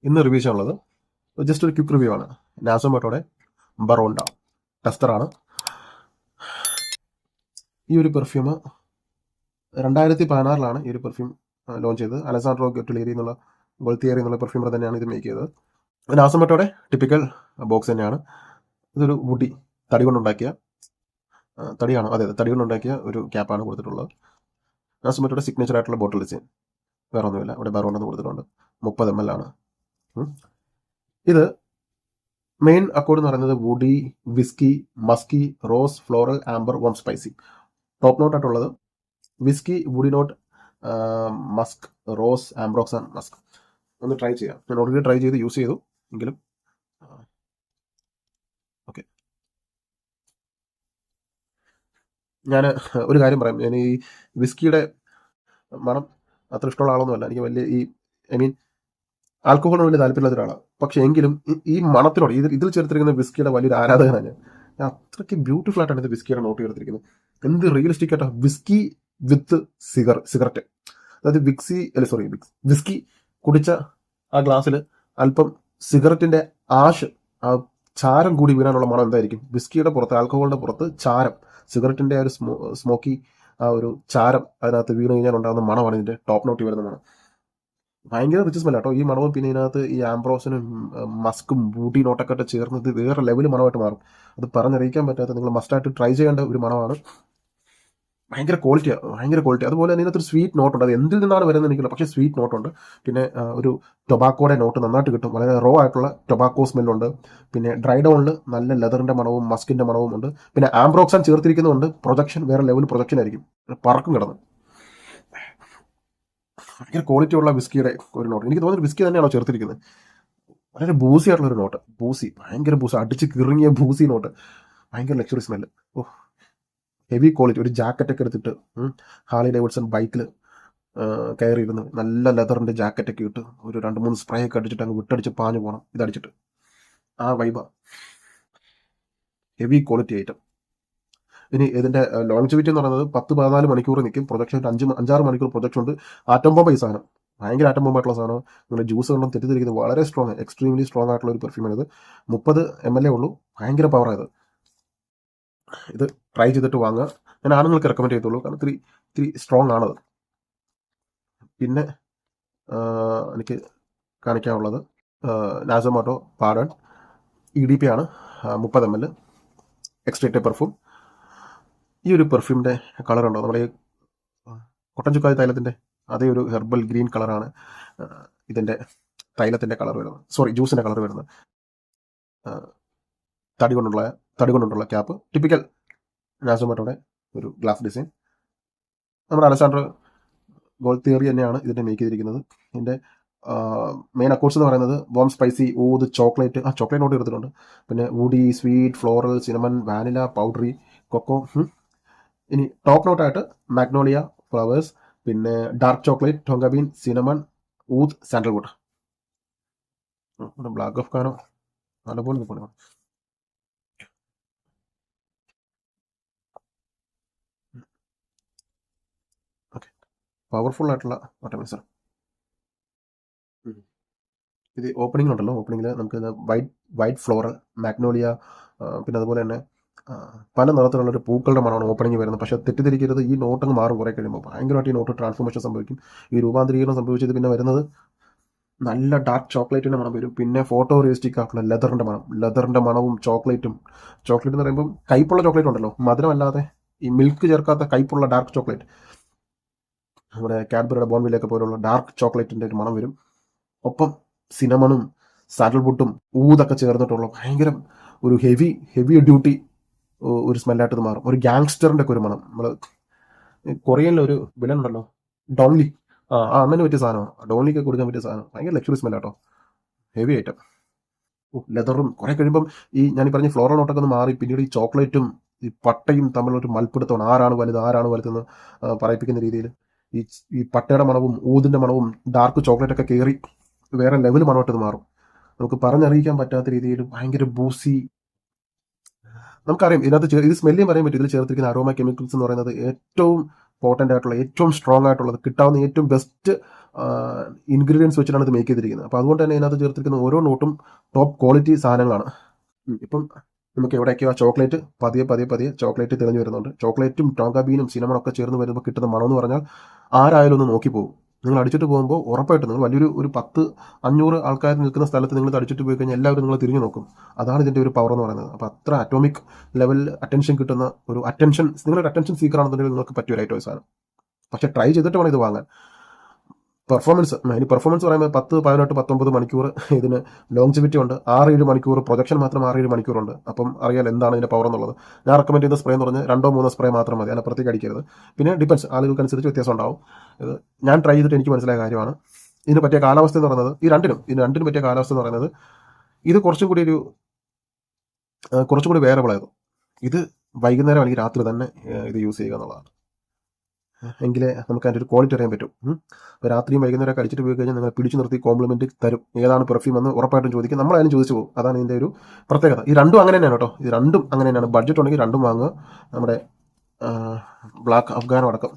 ഇന്ന് റിവ്യൂ ചെയ്യാനുള്ളത് ജസ്റ്റ് ഒരു ക്വിക്ക് റിവ്യൂ ആണ്. നാസോമോട്ടോയുടെ ബറോണ്ട ടെസ്റ്ററാണ്. ഈ ഒരു പെർഫ്യൂം 2016 ഈ ഒരു പെർഫ്യൂം ലോഞ്ച് ചെയ്തത്. അലസാൻഡ്രോ ഗെറ്റുലേരി എന്നുള്ള ഗോൾത്തിയേറി എന്നുള്ള പെർഫ്യൂമർ തന്നെയാണ് ഇത് മേക്ക് ചെയ്തത്. നാസോമോട്ടോയുടെ ടിപ്പിക്കൽ ബോക്സ് തന്നെയാണ്. ഇതൊരു വുഡി തടി കൊണ്ടുണ്ടാക്കിയ തടിയാണ്, അതെ തടി കൊണ്ടുണ്ടാക്കിയ ഒരു ക്യാപ്പാണ് കൊടുത്തിട്ടുള്ളത്. നാസോമോട്ടോയുടെ സിഗ്നേച്ചർ ആയിട്ടുള്ള ബോട്ടിൽ ഡിസൈൻ വേറെ ഒന്നുമില്ല. ഇവിടെ ബറോണ്ടെന്ന് കൊടുത്തിട്ടുണ്ട്. 30 ml ആണ്. ഇത് മെയിൻ അക്കോർഡ് എന്ന് പറയുന്നത് woody, whisky, musky, rose, floral, amber, warm spicy. Top note ആയിട്ടുള്ളത് whisky, woody note, musk, rose, ambrox and musk. ഒന്ന് ട്രൈ ചെയ്യാം. ഞാൻ ഓൾറെഡി ട്രൈ ചെയ്ത് യൂസ് ചെയ്തു എങ്കിലും ഓക്കെ. ഞാൻ ഒരു കാര്യം പറയാം. ഞാൻ ഈ വിസ്കിയുടെ മണം അത്ര ഇഷ്ടമുള്ള ആളൊന്നുമല്ല. എനിക്ക് വലിയ ആൽക്കഹോളിന് വലിയ താല്പര്യമില്ലാത്ത ഒരാളാണ്. പക്ഷെ എങ്കിലും ഈ മണത്തിനോട് ഇതിൽ ചേർത്തിരിക്കുന്ന വിസ്കിയുടെ വലിയൊരു ആരാധകനാണ് ഞാൻ. അത്രയ്ക്ക് ബ്യൂട്ടിഫുൾ ആയിട്ടാണ് ഇത് വിസ്കിയുടെ നോട്ട് ചേർത്തിരിക്കുന്നത്. എന്ത് റിയലിസ്റ്റിക് ആയിട്ടാണ് വിസ്കി വിത്ത് സിഗരറ്റ്. അതായത് വിസ്കി കുടിച്ച ആ ഗ്ലാസ്സിൽ അല്പം സിഗരറ്റിന്റെ ആഷ്, ആ ചാരം കൂടി വീഴാനുള്ള മണം എന്തായിരിക്കും? വിസ്കിയുടെ പുറത്ത്, ആൽക്കഹോളിന്റെ പുറത്ത് ചാരം, സിഗരറ്റിന്റെ ആ ഒരു സ്മോക്കി ആ ഒരു ചാരം അതിനകത്ത് വീണ് കഴിഞ്ഞാൽ ഉണ്ടാകുന്ന മണമാണ് ഇതിന്റെ ടോപ്പ് നോട്ടി വരുന്ന മണം. ഭയങ്കര റിച്ച് സ്മെല്ല കേട്ടോ ഈ മണവും. പിന്നെ ഇതിനകത്ത് ഈ ആംബ്രോസിനും മസ്കും ബൂട്ടി നോട്ടൊക്കെ ആയിട്ട് ചേർന്നത് വേറെ ലെവൽ മണമായിട്ട് മാറും. അത് പറഞ്ഞറിയിക്കാൻ പറ്റാത്ത, നിങ്ങൾ മസ്റ്റായിട്ട് ട്രൈ ചെയ്യേണ്ട ഒരു മണമാണ്. ഭയങ്കര ക്വാളിറ്റി. അതുപോലെ തന്നെ ഇതിനകത്തൊരു സ്വീറ്റ് നോട്ടുണ്ട്. അത് എന്തിൽ നിന്നാണ് വരുന്നത് എനിക്കില്ല, പക്ഷേ സ്വീറ്റ് നോട്ടുണ്ട്. പിന്നെ ഒരു ടൊബാക്കോയുടെ നോട്ട് നന്നായിട്ട് കിട്ടും. വളരെ റോ ആയിട്ടുള്ള ടൊബാക്കോ സ്മെല്ലുണ്ട്. പിന്നെ ഡ്രൈ ഡൗണിൽ നല്ല ലെതറിന്റെ മണവും മസ്കിന്റെ മണവും ഉണ്ട്. പിന്നെ ആംബ്രോക്സാൻ ചേർത്തിരിക്കുന്നതുകൊണ്ട് പ്രൊജക്ഷൻ വേറെ ലെവൽ പ്രൊജക്ഷൻ ആയിരിക്കും. പറക്കും കിടന്ന് ഭയങ്കര ക്വാളിറ്റി ഉള്ള വിസ്കിയുടെ ഒരു നോട്ട്. എനിക്ക് തോന്നുന്നത് വിസ്കി തന്നെയാണോ ചേർത്തിരിക്കുന്നത്. വളരെ ബൂസി ആയിട്ടുള്ള ഒരു നോട്ട്. ഭയങ്കര ബൂസി, അടിച്ച് കിറങ്ങിയ ബൂസി നോട്ട്. ഭയങ്കര ലക്ഷറി സ്മെല്ല്. Heavy quality. ഒരു ജാക്കറ്റൊക്കെ എടുത്തിട്ട് ഹാർലി ഡേവിഡ്സൺ ബൈക്കിൽ കയറിയിരുന്ന് നല്ല ലെതറിന്റെ ജാക്കറ്റൊക്കെ ഇട്ട് ഒരു 2-3 സ്പ്രേ ഒക്കെ അടിച്ചിട്ട് അങ്ങ് വിട്ടടിച്ച് പാഞ്ഞു പോകണം ഇതടിച്ചിട്ട്. ആ വൈബ. Heavy quality item. ഇനി ഇതിന്റെ ലോങ്ജിവിറ്റി എന്ന് പറയുന്നത് 10-14 മണിക്കൂർ നിൽക്കും. പ്രൊജക്ഷൻ 5-6 മണിക്കൂർ പ്രൊജക്ഷൻ ഉണ്ട്. ആറ്റം ബോംബ് ഈ സാധനം, ഭയങ്കര ആറ്റം ബോംബ് ആയിട്ടുള്ള സാധനം. നിങ്ങളുടെ ജ്യൂസ് കൊണ്ടും തെറ്റിദ്ധരിക്കുന്നത് വളരെ സ്ട്രോങ്, എക്സ്ട്രീംലി സ്ട്രോങ് ആയിട്ടുള്ള ഒരു പെർഫ്യൂമാണ് ഇത്. 30 ml ഉള്ളൂ. ഭയങ്കര പവറായത്. ഇത് ട്രൈ ചെയ്തിട്ട് വാങ്ങുക. ഞാൻ ആണുങ്ങൾക്ക് റെക്കമെൻഡ് ചെയ്തോളൂ, കാരണം ഇത്തിരി സ്ട്രോങ് ആണത്. പിന്നെ എനിക്ക് കാണിക്കാനുള്ളത് നാസോമോട്ടോ പാഡൺ EDP ആണ്. 30 ml എക്സ്ട്രേറ്റഡ് പെർഫ്യൂം. ഈ ഒരു പെർഫ്യൂമിന്റെ കളർ ഉണ്ടോ, നമ്മുടെ ഈ കൊട്ടൻ ചുക്കായ തൈലത്തിന്റെ അതേ ഒരു ഹെർബൽ ഗ്രീൻ കളറാണ് ഇതിന്റെ തൈലത്തിന്റെ കളർ വരുന്നത്. ജ്യൂസിന്റെ കളർ വരുന്നത്. തടി കൊണ്ടുള്ള ക്യാപ്പ്. ടിപ്പിക്കൽ നാസോമോട്ടോയുടെ ഒരു ഗ്ലാസ് ഡിസൈൻ. നമ്മുടെ അലസാൻഡ്രോ ഗോൾത്തിയേറി തന്നെയാണ് ഇതിന്റെ മേക്ക് ചെയ്തിരിക്കുന്നത്. ഇതിന്റെ മെയിൻ അക്കോർഡ്സ് എന്ന് പറയുന്നത് warm spicy, oud, chocolate note എടുത്തിട്ടുണ്ട്. പിന്നെ woody, sweet, floral, cinnamon, vanilla, powdery, cocoa. ഇനി ടോപ്പ് നോട്ടായിട്ട് മാഗ്നോളിയ, ഫ്ലവേഴ്സ്, പിന്നെ dark chocolate, tonka bean, cinnamon, oud, sandalwood. Black of കാനോ നല്ലപോലെ നിൽക്കുന്നു. ഓക്കെ, പവർഫുൾ ആയിട്ടുള്ള ഓട്ടോമൈസർ. ഇത് ഓപ്പണിംഗ് ഉണ്ടല്ലോ, ഓപ്പണിംഗിൽ നമുക്ക് വൈറ്റ് ഫ്ലോറൽ, മാഗ്നോളിയ, പിന്നെ അതുപോലെ തന്നെ പല നിറത്തിലുള്ള ഒരു പൂക്കളുടെ മണമാണ് ഓപ്പണിംഗ് വരുന്നത്. പക്ഷെ തെറ്റിദ്ധരിക്കരുത്, ഈ നോട്ടങ്ങ് മാറും കുറേ കഴിയുമ്പോൾ. ഭയങ്കരമായിട്ട് ഈ നോട്ട് ട്രാൻസ്ഫോർമേഷൻ സംഭവിക്കും. ഈ രൂപാന്തരീകരണം സംഭവിച്ചത് പിന്നെ വരുന്നത് നല്ല ഡാർക്ക് ചോക്ലേറ്റിൻ്റെ മണം വരും. പിന്നെ ഫോട്ടോ റിയലിസ്റ്റിക് ആയിട്ടുള്ള ലെതറിൻ്റെ മണവും ചോക്ലേറ്റ് എന്ന് പറയുമ്പോൾ കയ്പുള്ള ചോക്ലേറ്റ് ഉണ്ടല്ലോ, മധുരമല്ലാതെ ഈ മിൽക്ക് ചേർക്കാത്ത കയ്പുള്ള ഡാർക്ക് ചോക്ലേറ്റ്, നമ്മുടെ കാഡ്ബറിയുടെ ബോൺവില്ലൊക്കെ പോലുള്ള ഡാർക്ക് ചോക്ലേറ്റിൻ്റെ ഒരു മണം വരും. ഒപ്പം സിനമണും സാൻഡൽവുഡും ഊതൊക്കെ ചേർന്നിട്ടുള്ള ഭയങ്കര ഒരു ഹെവി ഡ്യൂട്ടി ഒരു സ്മെല്ലായിട്ട് ഇത് മാറും. ഒരു ഗാങ്സ്റ്ററിന്റെ ഒക്കെ ഒരു മണം. നമ്മൾ കൊറിയനിലെ ഒരു വിലൻ ഉണ്ടല്ലോ, ഡോൺലി, അങ്ങനെ പറ്റിയ സാധനമാണ്. ഡോൺലിക്ക് കൊടുക്കാൻ പറ്റിയ സാധനം. ഭയങ്കര ലക്ഷറി സ്മെല്ലാട്ടോ, ഹെവി ഐറ്റം. ലെതറും കുറെ കഴിയുമ്പം ഞാൻ പറഞ്ഞ ഫ്ലോറൽ നോട്ടൊക്കെ ഒന്ന് മാറി പിന്നീട് ഈ ചോക്ലേറ്റും ഈ പട്ടയും തമ്മിലൊരു മൽപ്പിടുത്തമാണ്. ആരാണ് വലുതെന്ന് പറയിപ്പിക്കുന്ന രീതിയിൽ ഈ പട്ടയുടെ മണവും ഊതിന്റെ മണവും ഡാർക്ക് ചോക്ലേറ്റ് ഒക്കെ കയറി വേറെ ലെവൽ മണമായിട്ട് ഇത് മാറും. നമുക്ക് പറഞ്ഞറിയിക്കാൻ പറ്റാത്ത രീതിയിൽ ഭയങ്കര ബൂസി, നമുക്കറിയാം ഇതിനകത്ത് ഇത് സ്മെല്ലും പറയാൻ പറ്റും. ഇതിൽ ചേർത്തിരിക്കുന്ന അരോമ കെമിക്കൽസ് എന്ന് പറയുന്നത് ഏറ്റവും പോർട്ടൻ്റ് ആയിട്ടുള്ള, ഏറ്റവും സ്ട്രോങ് ആയിട്ടുള്ളത്, കിട്ടാവുന്ന ഏറ്റവും ബെസ്റ്റ് ഇൻഗ്രീഡിയൻസ് വെച്ചിട്ടാണ് ഇത് മേക്ക് ചെയ്തിരിക്കുന്നത്. അപ്പോൾ അതുകൊണ്ട് തന്നെ ഇതിനകത്ത് ചേർത്തിരിക്കുന്ന ഓരോ നോട്ടും ടോപ്പ് ക്വാളിറ്റി സാധനങ്ങളാണ്. ഇപ്പം നമുക്ക് എവിടെയൊക്കെയോ ആ ചോക്ലേറ്റ് പതിയെ ചോക്ലേറ്റ് തെളിഞ്ഞു വരുന്നുണ്ട്. ചോക്ലേറ്റും ടോങ്ക ബീനും സിനമൺ ഒക്കെ ചേർന്ന് വരുമ്പോൾ കിട്ടുന്ന മണം എന്ന് പറഞ്ഞാൽ ആരായാലും ഒന്ന് നോക്കി പോകും. നിങ്ങൾ അടിച്ചിട്ട് പോകുമ്പോൾ ഉറപ്പായിട്ടും നിങ്ങൾ വലിയൊരു 10-500 ആൾക്കാർ നിൽക്കുന്ന സ്ഥലത്ത് നിങ്ങൾ അടിച്ചിട്ട് പോയി കഴിഞ്ഞാൽ എല്ലാവരും നിങ്ങൾ തിരിഞ്ഞു നോക്കും. അതാണ് ഇതിൻ്റെ ഒരു പവർ എന്ന് പറയുന്നത്. അപ്പോൾ അത്ര അറ്റോമിക് ലെവൽ അറ്റൻഷൻ കിട്ടുന്ന ഒരു അറ്റൻഷൻ, നിങ്ങളൊരു അറ്റൻഷൻ സീക്കർ ആണെന്നുണ്ടെങ്കിൽ നിങ്ങൾക്ക് പറ്റിയ ഒരു ഐറ്റം സാധനം. പക്ഷേ ട്രൈ ചെയ്തിട്ട് വേണം ഇത് വാങ്ങാൻ. പെർഫോമൻസ് പറയുമ്പോൾ 10, 18, 19 മണിക്കൂർ ഇതിന് ലോങ്ജിവിറ്റി ഉണ്ട്. 6-7 മണിക്കൂർ പ്രൊജക്ഷൻ മാത്രം 6-7 മണിക്കൂറുണ്ട്. അപ്പം അറിയാൻ എന്താണ് ഇതിൻ്റെ പവർ എന്നുള്ളത്. ഞാൻ റെക്കമെൻഡ് ചെയ്യുന്ന സ്പ്രേ എന്ന് പറഞ്ഞാൽ 2-3 സ്പ്രേ മാത്രം മതി, അതിനപ്പുറത്തേക്ക് അടിക്കരുത്. പിന്നെ ഡിപ്പെൻസ്, ആളുകൾക്കനുസരിച്ച് വ്യത്യാസം ഉണ്ടാവും. ഇത് ഞാൻ ട്രൈ ചെയ്തിട്ട് എനിക്ക് മനസ്സിലായ കാര്യമാണ്. ഇതിന് പറ്റിയ കാലാവസ്ഥ എന്ന് പറയുന്നത് ഈ രണ്ടിനും പറ്റിയ കാലാവസ്ഥ എന്ന് പറയുന്നത് ഇത് കുറച്ചും കൂടി വേറബിളായിരുന്നു. ഇത് വൈകുന്നേരം അല്ലെങ്കിൽ രാത്രി തന്നെ ഇത് യൂസ് ചെയ്യുക എന്നുള്ളതാണ്. എങ്കിലേ നമുക്ക് അതിൻ്റെ ഒരു ക്വാളിറ്റി അറിയാൻ പറ്റും. അപ്പോൾ രാത്രിയും വൈകുന്നേരമൊക്കെ അടിച്ചിട്ട് പോയി കഴിഞ്ഞാൽ നിങ്ങൾ പിടിച്ചു നിർത്തി കോംപ്ലിമെൻറ്റ് തരും. ഏതാണ് പെർഫ്യൂം എന്ന് ഉറപ്പായിട്ടും ചോദിക്കും. നമ്മളതിനും ചോദിച്ചു പോകും. അതാണ് ഇതിൻ്റെ ഒരു പ്രത്യേകത. ഈ രണ്ടും അങ്ങനെ തന്നെയാണ് കേട്ടോ. ഇത് രണ്ടും അങ്ങനെ തന്നെയാണ്. ബഡ്ജറ്റ് ഉണ്ടെങ്കിൽ രണ്ടും വാങ്ങുക. നമ്മുടെ ബ്ലാക്ക് അഫ്ഗാനോ അടക്കം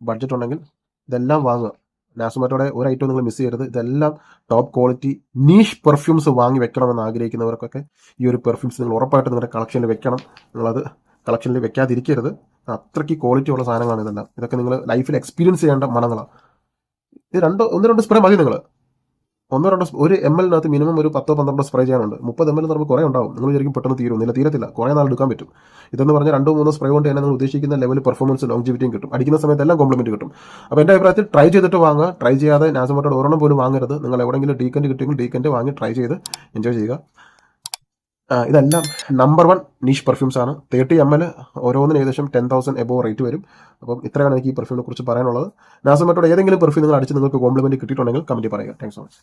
ബഡ്ജറ്റ് ഉണ്ടെങ്കിൽ ഇതെല്ലാം വാങ്ങുക. നാസുമാറ്റോടെ ഒരു ഐറ്റം നിങ്ങൾ മിസ് ചെയ്യരുത്. ഇതെല്ലാം ടോപ്പ് ക്വാളിറ്റി നീഷ് പെർഫ്യൂംസ് വാങ്ങി വെക്കണമെന്ന് ആഗ്രഹിക്കുന്നവർക്കൊക്കെ ഈ ഒരു പെർഫ്യൂംസ് നിങ്ങൾ ഉറപ്പായിട്ടും നിങ്ങളുടെ കളക്ഷനിൽ വെക്കണം. നിങ്ങളത് കളക്ഷനിൽ വെക്കാതിരിക്കരുത്. അത്രയ്ക്ക് ക്വാളിറ്റി ഉള്ള സാധനങ്ങളാണ് ഇതെല്ലാം. ഇതൊക്കെ നിങ്ങൾ ലൈഫിൽ എക്സ്പീരിയൻസ് ചെയ്യേണ്ട മണങ്ങളാണ്. ഇത് 1-2 സ്പ്രേ മതി. നിങ്ങൾ 1-2 ഒരു ml മിനിമം ഒരു 10-12 സ്പ്രേ ചെയ്യാനുണ്ട്. 30 ml എന്ന് പറയുമ്പോൾ കുറേ ഉണ്ടാവും. നിങ്ങൾ വിചാരിക്കും പെട്ടെന്ന് തീരത്തില്ല. കുറേ നാൾ എടുക്കാൻ പറ്റും. ഇതെന്ന് പറഞ്ഞാൽ 2-3 സ്പ്രേ കൊണ്ട് തന്നെ നിങ്ങൾ ഉദ്ദേശിക്കുന്ന ലെവൽ പെർഫോമൻസ് ലോങ്ജിവിറ്റിയും കിട്ടും. അടിക്കുന്ന സമയത്ത് എല്ലാം കോംപ്ലിമെന്റ് കിട്ടും. അപ്പോൾ എൻ്റെ അഭിപ്രായത്തിൽ ട്രൈ ചെയ്തിട്ട് വാങ്ങുക. ട്രൈ ചെയ്യാതെ നാസുമാറ്റോടെ ഒരെണ്ണം പോലും വാങ്ങരുത്. നിങ്ങൾ എവിടെയെങ്കിലും ഡീക്കൻറ്റ് കിട്ടിയെങ്കിൽ ഡീക്കൻറ്റ് വാങ്ങി ട്രൈ ചെയ്ത് എൻജോയ് ചെയ്യുക. ഇതെല്ലാം നമ്പർ 1 നീഷ് പെർഫ്യൂംസ് ആണ്. 30 ml ഓരോന്നിന് ഏകദേശം 10,000 എബോവ് റേറ്റ് വരും. അപ്പം ഇത്രയാണ് എനിക്ക് ഈ പെർഫ്യൂമിനെ കുറിച്ച് പറയാനുള്ളത്. നാസുമാറ്റോടെ ഏതെങ്കിലും പെർഫ്യൂം നിങ്ങൾ അടിച്ച് നിങ്ങൾക്ക് കോംപ്ലിമെന്റ് കിട്ടിയിട്ടുണ്ടെങ്കിൽ കമന്റ് പറയുക. Thanks so much.